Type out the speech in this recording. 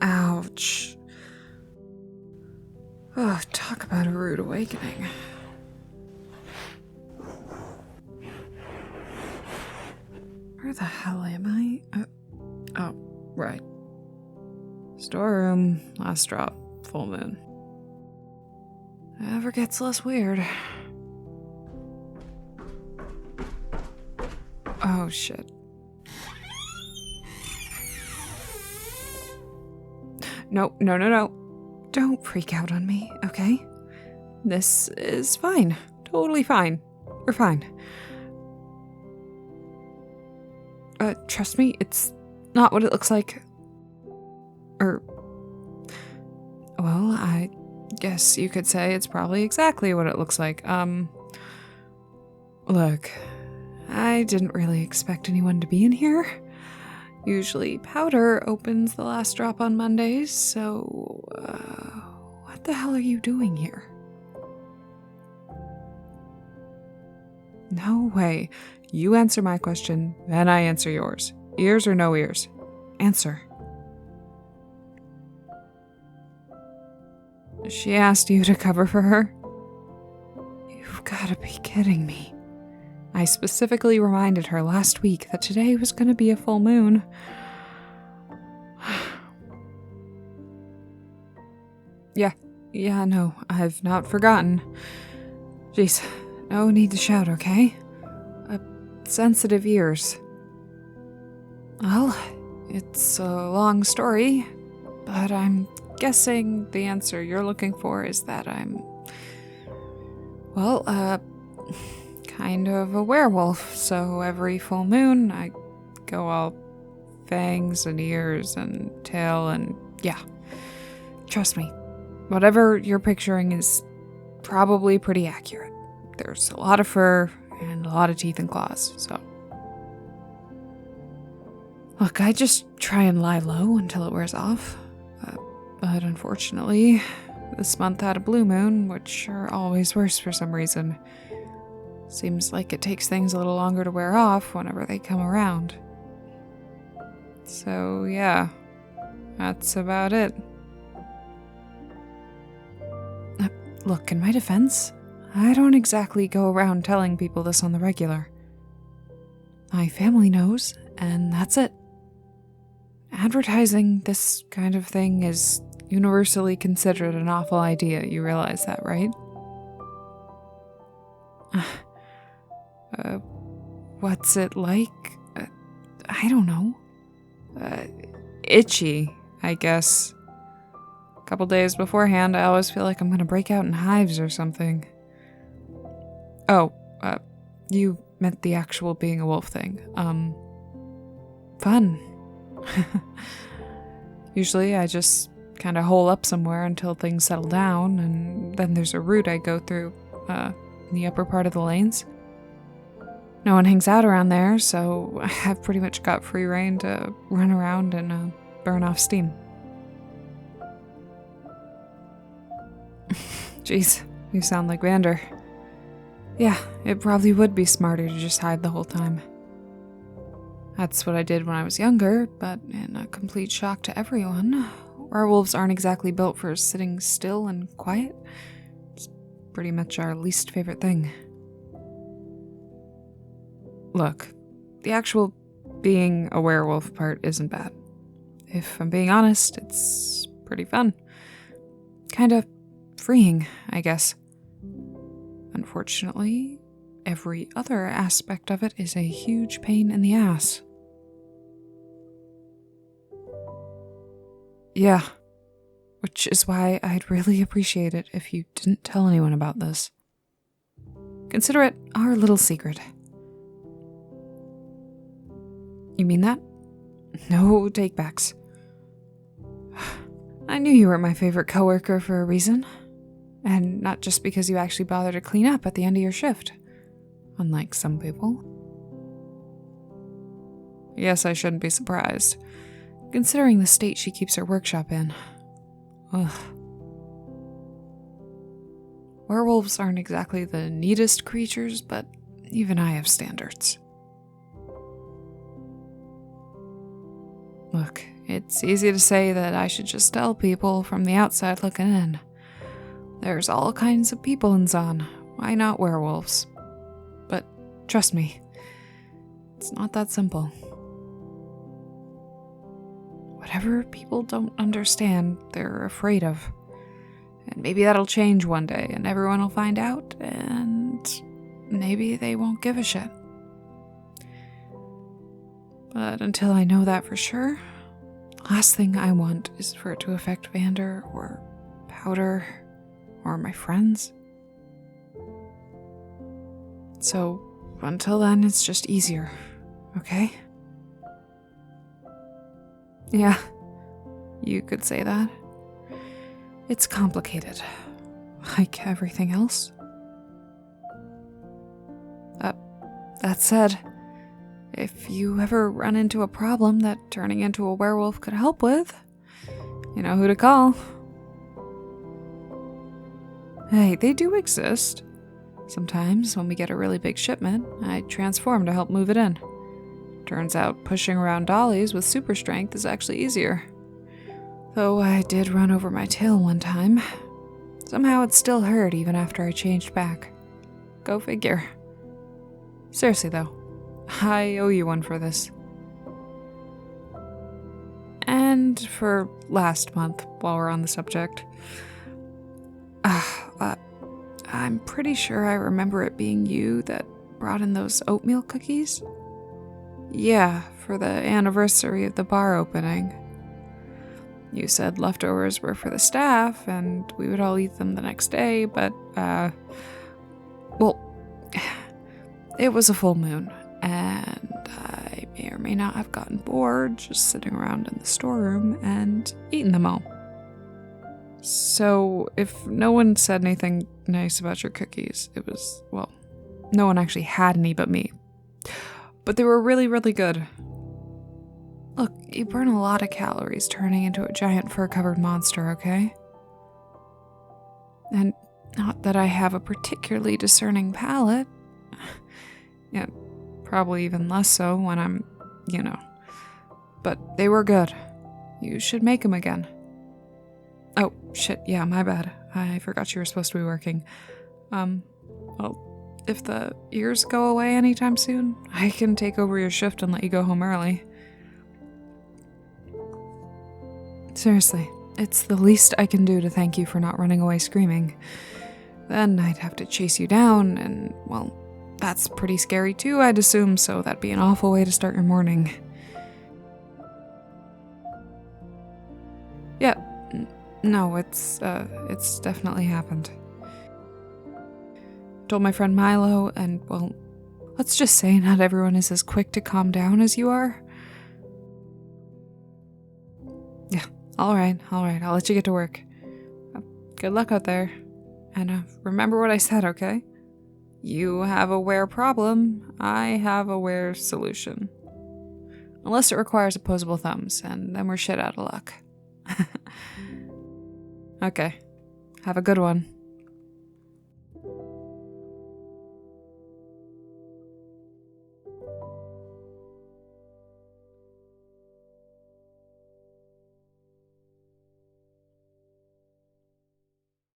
Ouch. Oh, talk about a rude awakening. Where the hell am I? Oh, right. Storeroom, last drop, full moon. Never gets less weird. Oh, shit. No. Don't freak out on me, okay? This is fine. Totally fine. We're fine. Trust me, it's not what it looks like. Well, I guess you could say it's probably exactly what it looks like. Look, I didn't really expect anyone to be in here. Usually Powder opens the last drop on Mondays, so, what the hell are you doing here? No way. You answer my question, then I answer yours. Ears or no ears? Answer. She asked you to cover for her? You've gotta be kidding me. I specifically reminded her last week that today was gonna be a full moon. Yeah, no, I've not forgotten. Jeez, no need to shout, okay? Sensitive ears. Well, it's a long story, but I'm guessing the answer you're looking for is that I'm, well, kind of a werewolf, so every full moon I go all fangs and ears and tail and yeah. Trust me, whatever you're picturing is probably pretty accurate. There's a lot of fur and a lot of teeth and claws, so. Look, I just try and lie low until it wears off. But unfortunately, this month had a blue moon, which are always worse for some reason. Seems like it takes things a little longer to wear off whenever they come around. So yeah, that's about it. Look, in my defense, I don't exactly go around telling people this on the regular. My family knows, and that's it. Advertising this kind of thing is universally considered an awful idea, you realize that, right? What's it like? I don't know. Itchy, I guess. A couple days beforehand, I always feel like I'm gonna break out in hives or something. Oh, you meant the actual being a wolf thing. Fun. Usually I just kind of hole up somewhere until things settle down, and then there's a route I go through, in the upper part of the lanes. No one hangs out around there, so I've pretty much got free reign to run around and burn off steam. Jeez, you sound like Vander. Yeah, it probably would be smarter to just hide the whole time. That's what I did when I was younger, but in a complete shock to everyone, werewolves aren't exactly built for sitting still and quiet. It's pretty much our least favorite thing. Look, the actual being a werewolf part isn't bad. If I'm being honest, it's pretty fun. Kinda freeing, I guess. Unfortunately, every other aspect of it is a huge pain in the ass. Yeah, which is why I'd really appreciate it if you didn't tell anyone about this. Consider it our little secret. You mean that? No takebacks. I knew you were my favorite coworker for a reason. And not just because you actually bother to clean up at the end of your shift. Unlike some people. Yes, I shouldn't be surprised. Considering the state she keeps her workshop in. Ugh. Werewolves aren't exactly the neatest creatures, but even I have standards. Look, It's easy to say that I should just tell people from the outside looking in. There's all kinds of people in Zon. Why not werewolves? But trust me, it's not that simple. Whatever people don't understand, they're afraid of. And maybe that'll change one day and everyone will find out, and maybe they won't give a shit. But until I know that for sure, the last thing I want is for it to affect Vander or Powder or my friends. So until then, it's just easier, okay? Yeah, you could say that. It's complicated, like everything else. That said, if you ever run into a problem that turning into a werewolf could help with, you know who to call. Hey, they do exist. Sometimes, when we get a really big shipment, I transform to help move it in. Turns out pushing around dollies with super strength is actually easier. Though I did run over my tail one time. Somehow it still hurt even after I changed back. Go figure. Seriously though, I owe you one for this. And for last month, while we're on the subject, I'm pretty sure I remember it being you that brought in those oatmeal cookies. Yeah, for the anniversary of the bar opening. You said leftovers were for the staff, and we would all eat them the next day, but, well, it was a full moon, and I may or may not have gotten bored just sitting around in the storeroom and eating them all. So, if no one said anything nice about your cookies, it was, well, no one actually had any but me. But they were really, really good. Look, you burn a lot of calories turning into a giant fur-covered monster, okay? And not that I have a particularly discerning palate. Yeah, probably even less so when I'm, But they were good. You should make them again. Oh, shit, yeah, my bad. I forgot you were supposed to be working. Well, if the ears go away anytime soon, I can take over your shift and let you go home early. Seriously, it's the least I can do to thank you for not running away screaming. Then I'd have to chase you down, and, well, that's pretty scary too, I'd assume, so that'd be an awful way to start your morning. Yeah, no, it's definitely happened. Told my friend Milo, and, well, let's just say not everyone is as quick to calm down as you are. Yeah, alright, I'll let you get to work. Good luck out there. And remember what I said, okay? You have a were problem, I have a were solution. Unless it requires opposable thumbs, and then we're shit out of luck. Okay, have a good one.